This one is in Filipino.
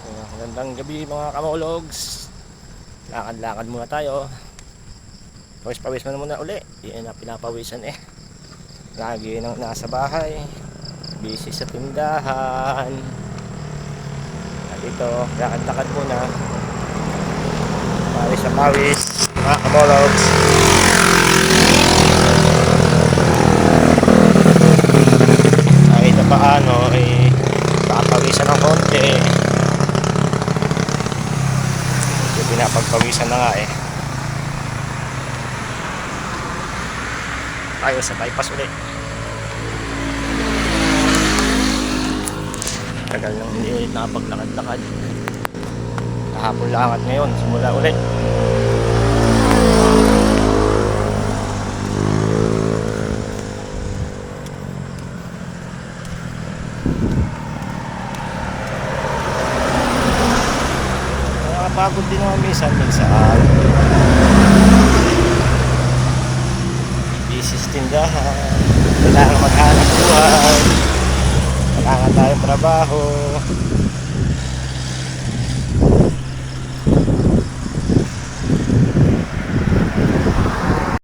Magandang gabi mga kamologs. Lakad-lakad muna tayo. Pawis-pawis muna uli. Yan na pinapawisan eh. Lagi nang nasa bahay, busy sa tindahan. At ito, lakad-lakad muna. Pawis sa pawis mga kamologs. Kahit na paano eh, papawisan ng konti. Pinapagpawisan na nga eh. Tayo sa bypass ulit. Tagal nang hindi nakapaglakad-lakad. Kahapon lang at ngayon simula ulit. Pagod din naman minsan busy sa tindahan, kailangan maghanap buhay, kailangan tayong trabaho.